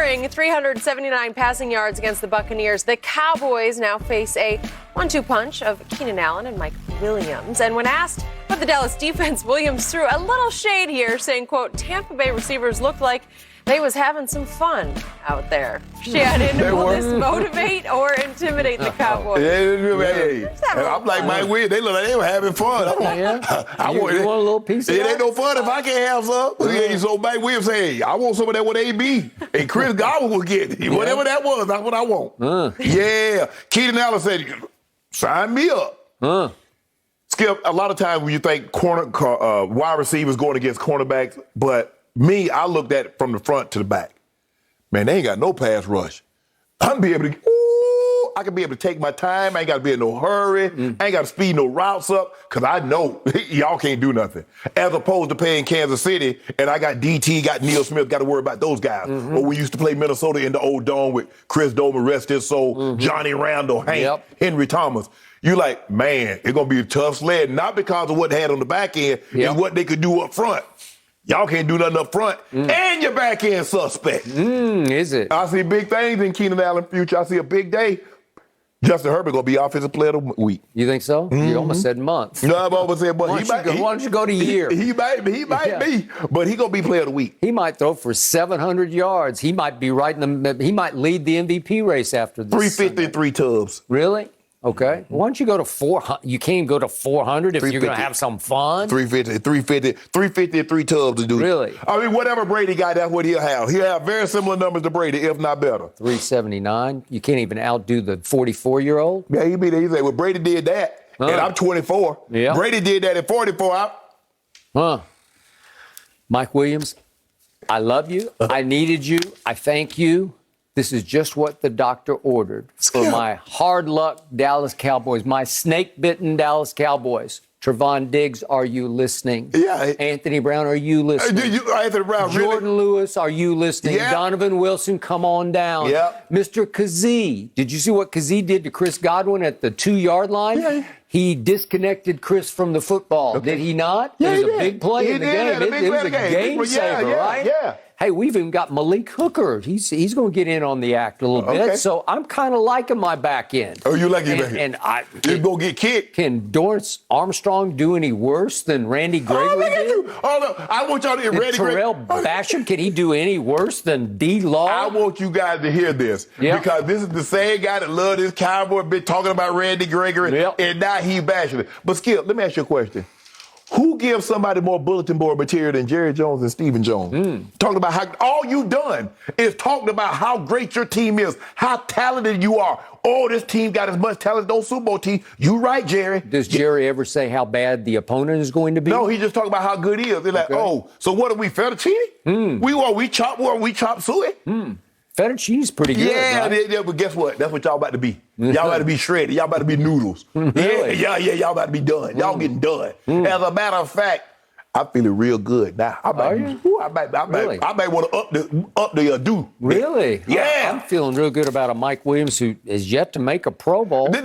soaring 379 passing yards against the Buccaneers, the Cowboys now face a 1-2 punch of Keenan Allen and Mike Williams. And when asked about the Dallas defense, Williams threw a little shade here, saying, quote, Tampa Bay receivers looked like they was having some fun out there. Shannon, will this motivate or intimidate the Cowboys? I'm like Mike Williams. They look like they were having fun. I want a little piece of that? It ain't no fun if I can't have some. So Mike Williams say, hey, I want some of that with AB. And Chris Godwin will get it. Whatever that was, that's what I want. Yeah. Keenan Allen said, sign me up. Skip, a lot of times when you think wide receivers going against cornerbacks, but me, I looked at it from the front to the back. Man, they ain't got no pass rush. I can be able to take my time. I ain't got to be in no hurry. I ain't got to speed no routes up because I know y'all can't do nothing. As opposed to playing Kansas City, and I got DT, got Neil Smith, got to worry about those guys. Or we used to play Minnesota in the old dome with Chris Doman, rest his soul, Johnny Randall, Hank, Henry Thomas. You like, man, it's going to be a tough sled, not because of what they had on the back end, it's what they could do up front. Y'all can't do nothing up front, and your back end suspect. Is it? I see big things in Keenan Allen's future. I see a big day. Justin Herbert going to be offensive player of the week. You think so? You almost said month. No, I've almost said month. Why don't you go to year? He might be, but he going to be player of the week. He might throw for 700 yards. He might be he might lead the MVP race after this. 350, 3 tubs. Really? Okay. Why don't you go to 400? You can't go to 400 if you're going to have some fun. 350, 3 tubs to do. Really? I mean, whatever Brady got, that's what he'll have. He'll have very similar numbers to Brady, if not better. 379. You can't even outdo the 44-year-old. Yeah, he'll be there. He say, well, Brady did that, and I'm 24. Yeah. Brady did that at 44. Mike Williams, I love you. I needed you. I thank you. This is just what the doctor ordered for my hard luck Dallas Cowboys, my snake-bitten Dallas Cowboys. Trevon Diggs, are you listening? Yeah. Anthony Brown, are you listening? Anthony Brown, Jordan Lewis, are you listening? Yeah. Donovan Wilson, come on down. Yeah. Mr. Kazee, did you see what Kazee did to Chris Godwin at the 2-yard line? Yeah. He disconnected Chris from the football. Did he not? Yeah, it was a big play in the game. It was a game saver, right? Yeah. Hey, we've even got Malik Hooker. He's going to get in on the act a little bit. So I'm kind of liking my back end. Oh, you like your back And end? he's going to get kicked. Can Dorrance Armstrong do any worse than Randy Gregory did? Oh, no. I want y'all to hear Randy Terrell Basham, can he do any worse than D-Law? I want you guys to hear this. Because this is the same guy that loved his Cowboy, been talking about Randy Gregory, and now he bashing it. But, Skip, let me ask you a question. Who gives somebody more bulletin board material than Jerry Jones and Stephen Jones? Talking about how all you done is talking about how great your team is, how talented you are. Oh, this team got as much talent as those Super Bowl teams. You right, Jerry. Does Jerry ever say how bad the opponent is going to be? No, he just talking about how good he is. They're like, oh, so what are we, fettuccine? We chop suey? Fettuccine's pretty good, right? Yeah, but guess what? That's what y'all about to be. Y'all about to be shredded. Y'all about to be noodles. Really? Yeah, y'all about to be done. Y'all getting done. As a matter of fact, I'm feeling real good now. I might want to up the do. Really? Yeah. I'm feeling real good about a Mike Williams who is yet to make a Pro Bowl. I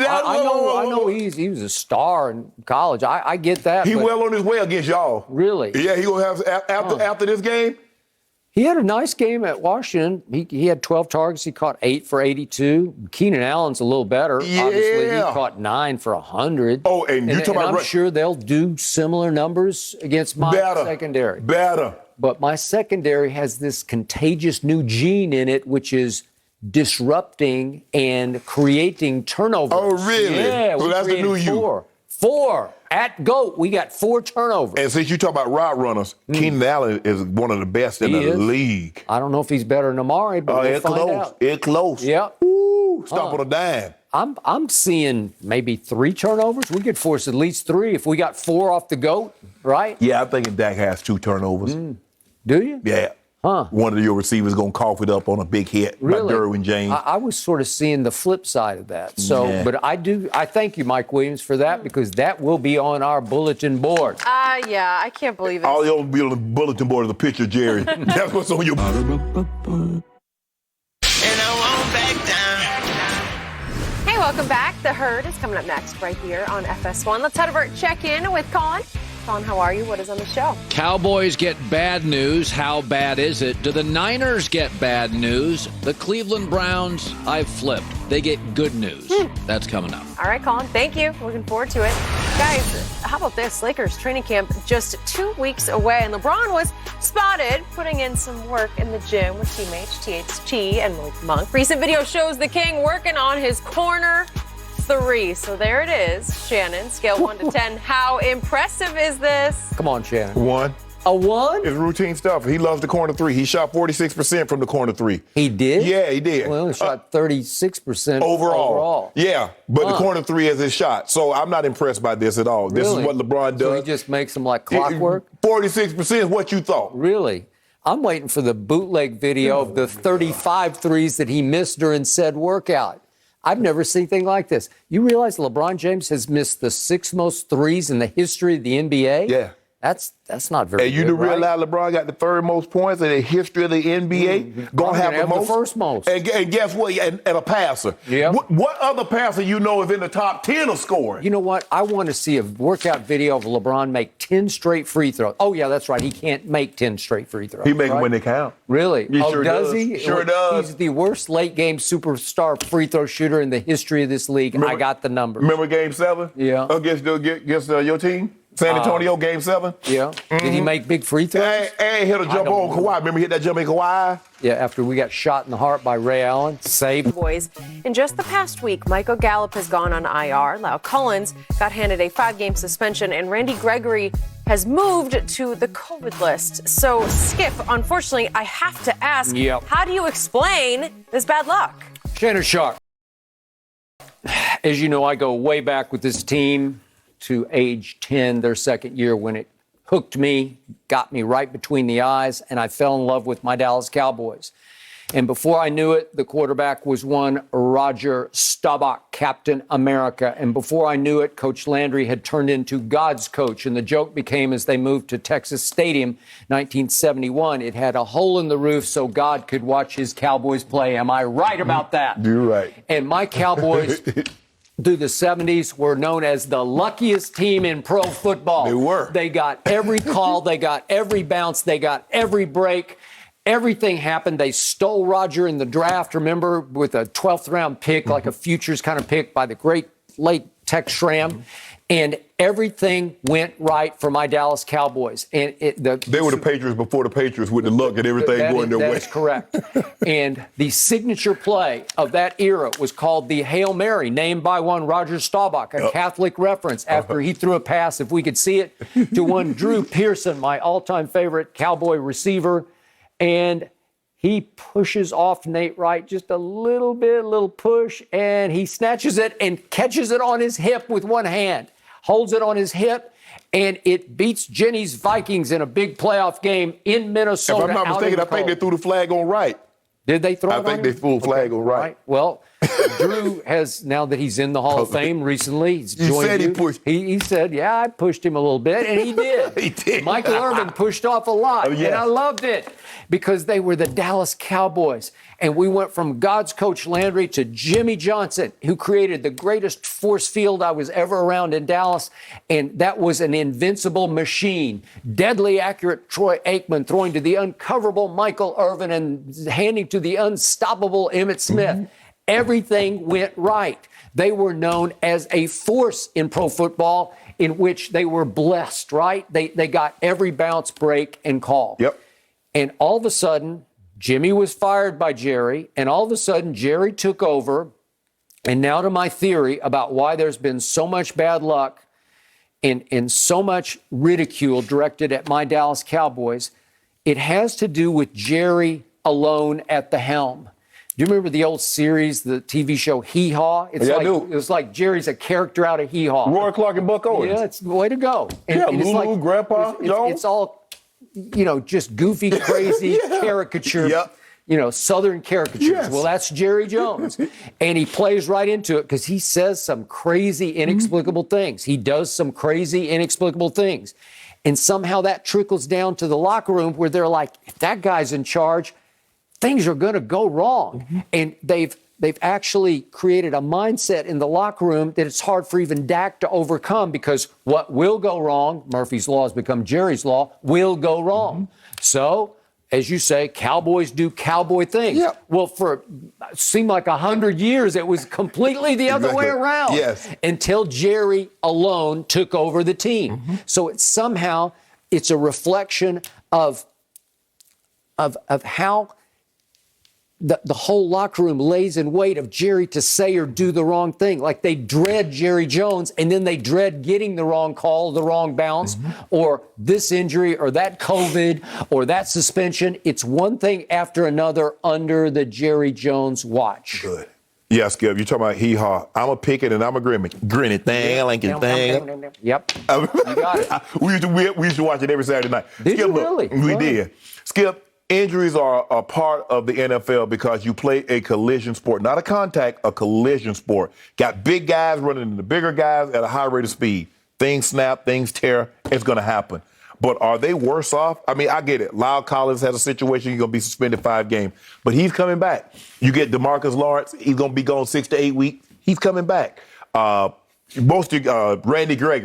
know he was a star in college. I get that. He well on his way against y'all. Really? Yeah, he gonna have after this game. He had a nice game at Washington. He had 12 targets. He caught 8 for 82. Keenan Allen's a little better. Yeah. Obviously, he caught 9 for 100. Oh, and you talking about... I'm sure they'll do similar numbers against my secondary. Better. But my secondary has this contagious new gene in it, which is disrupting and creating turnovers. Oh, really? Yeah, so that's the new you. 4. At GOAT, we got 4 turnovers. And since you talk about route runners, Keenan Allen is one of the best in the league. I don't know if he's better than Amari, but we'll find out. It's close. Yeah. Stop on a dime. I'm seeing maybe 3 turnovers. We could force at least 3 if we got 4 off the GOAT, right? Yeah, I'm thinking Dak has 2 turnovers. Do you? Yeah. One of your receivers going to cough it up on a big hit by Derwin James. I was sort of seeing the flip side of that. So, but I thank you, Mike Williams, for that because that will be on our bulletin board. Yeah, I can't believe it. All you'll be on the bulletin board is a picture of Jerry. That's what's on your... Hey, welcome back. The Herd is coming up next right here on FS1. Let's head over and check in with Colin. Colin, how are you? What is on the show? Cowboys get bad news. How bad is it? Do the Niners get bad news? The Cleveland Browns, I've flipped. They get good news. That's coming up. All right, Colin, thank you. Looking forward to it. Guys, how about this? Lakers training camp just 2 weeks away, and LeBron was spotted putting in some work in the gym with teammates THT and Malik Monk. Recent video shows the King working on his corner three. So there it is. Shannon, scale 1 to 10. How impressive is this? Come on, Shannon. 1. A 1? It's routine stuff. He loves the corner three. He shot 46% from the corner three. He did? Yeah, he did. Well, he only shot 36% overall. Yeah, but the corner three is his shot. So I'm not impressed by this at all. This is what LeBron does. So he just makes them like clockwork? 46% is what you thought. Really? I'm waiting for the bootleg video of the 35 threes that he missed during said workout. I've never seen anything like this. You realize LeBron James has missed the 6th most threes in the history of the NBA? Yeah. That's not very good, And you do right? realize LeBron got the 3rd most points in the history of the NBA? Gonna have the most. The first most. And guess what? And a passer. Yeah. What other passer you know is in the top 10 of scoring? You know what? I want to see a workout video of LeBron make 10 straight free throws. Oh, yeah, that's right. He can't make 10 straight free throws. He make them right? when they count. Really? He sure does does. he? Sure does. He's the worst late-game superstar free throw shooter in the history of this league. I got the numbers. Remember Game 7? Yeah. Against your team? San Antonio, Game 7? Yeah. Did he make big free throws? And hit a jump on Kawhi. Remember he hit that jump in Kawhi? Yeah, after we got shot in the heart by Ray Allen. Saved. Boys, in just the past week, Michael Gallup has gone on IR. Lau Collins got handed a 5-game suspension, and Randy Gregory has moved to the COVID list. So, Skip, unfortunately, I have to ask, how do you explain this bad luck? Shannon Sharp. As you know, I go way back with this team to age 10, their second year, when it hooked me, got me right between the eyes, and I fell in love with my Dallas Cowboys. And before I knew it, the quarterback was one Roger Staubach, Captain America. And before I knew it, Coach Landry had turned into God's coach. And the joke became, as they moved to Texas Stadium, 1971, it had a hole in the roof so God could watch his Cowboys play. Am I right about that? You're right. And my Cowboys through the 70s were known as the luckiest team in pro football. They were. They got every call, they got every bounce, they got every break. Everything happened. They stole Roger in the draft, remember, with a 12th round pick, like a futures kind of pick by the great late Tex Schramm. And everything went right for my Dallas Cowboys. And they were the Patriots before the Patriots with the luck and everything going their way. That is correct. And the signature play of that era was called the Hail Mary, named by one Roger Staubach, a Catholic reference, after he threw a pass, if we could see it, to one Drew Pearson, my all-time favorite Cowboy receiver. And he pushes off Nate Wright just a little bit, a little push, and he snatches it and catches it on his hip with one hand, holds it on his hip, and it beats Jenny's Vikings in a big playoff game in Minnesota. If I'm not mistaken, I think they threw the flag on Wright. Did they throw it on I think him? they threw a flag on Wright. Well, Drew has, now that he's in the Hall of Fame recently, he's joined said he pushed. He said, yeah, I pushed him a little bit, and he did. He did. Michael Irvin pushed off a lot, Oh, yeah. and I loved it because they were the Dallas Cowboys. And we went from God's coach Landry to Jimmy Johnson, who created the greatest force field I was ever around in Dallas. And that was an invincible machine. Deadly accurate Troy Aikman throwing to the uncoverable Michael Irvin and handing to the unstoppable Emmitt Smith. Everything went right. They were known as a force in pro football in which they were blessed, right? They got every bounce, break, and call. Yep. And all of a sudden, Jimmy was fired by Jerry, and all of a sudden, Jerry took over. And now to my theory about why there's been so much bad luck and so much ridicule directed at my Dallas Cowboys. It has to do with Jerry alone at the helm. Do you remember the old series, the TV show Hee Haw? Yeah, I do. It was like Jerry's a character out of Hee Haw. Roy Clark and Buck Owens. Yeah, it's the way to go. Yeah, it's Lulu, Grandpa, Joe. It's all, just goofy, crazy caricature. Yep. Southern caricatures. Yes. Well, that's Jerry Jones. And he plays right into it because he says some crazy, inexplicable things. He does some crazy, inexplicable things. And somehow that trickles down to the locker room where they're like, if that guy's in charge, things are going to go wrong. And they've they've actually created a mindset in the locker room that it's hard for even Dak to overcome, because what will go wrong, Murphy's Law has become Jerry's Law, will go wrong. So, as you say, Cowboys do cowboy things. Yep. Well, for it seemed like 100 years, it was completely the other way around. Yes. Until Jerry alone took over the team. So it's a reflection of how the whole locker room lays in wait of Jerry to say or do the wrong thing. Like they dread Jerry Jones, and then they dread getting the wrong call, the wrong bounce, or this injury, or that COVID, or that suspension. It's one thing after another under the Jerry Jones watch. Good. Yeah, Skip, you're talking about hee-haw. I'm a pick it and I'm a grin it thing, like it thing. Yep. You got it. we used to watch it every Saturday night. Did Skip, you really? We did. Skip, injuries are a part of the NFL because you play a collision sport, not a contact, a collision sport. Got big guys running into bigger guys at a high rate of speed. Things snap, things tear, it's going to happen. But are they worse off? I mean, I get it. Lyle Collins has a situation, he's going to be suspended 5 games. But he's coming back. You get DeMarcus Lawrence, he's going to be gone 6 to 8 weeks. He's coming back. Randy Gregory.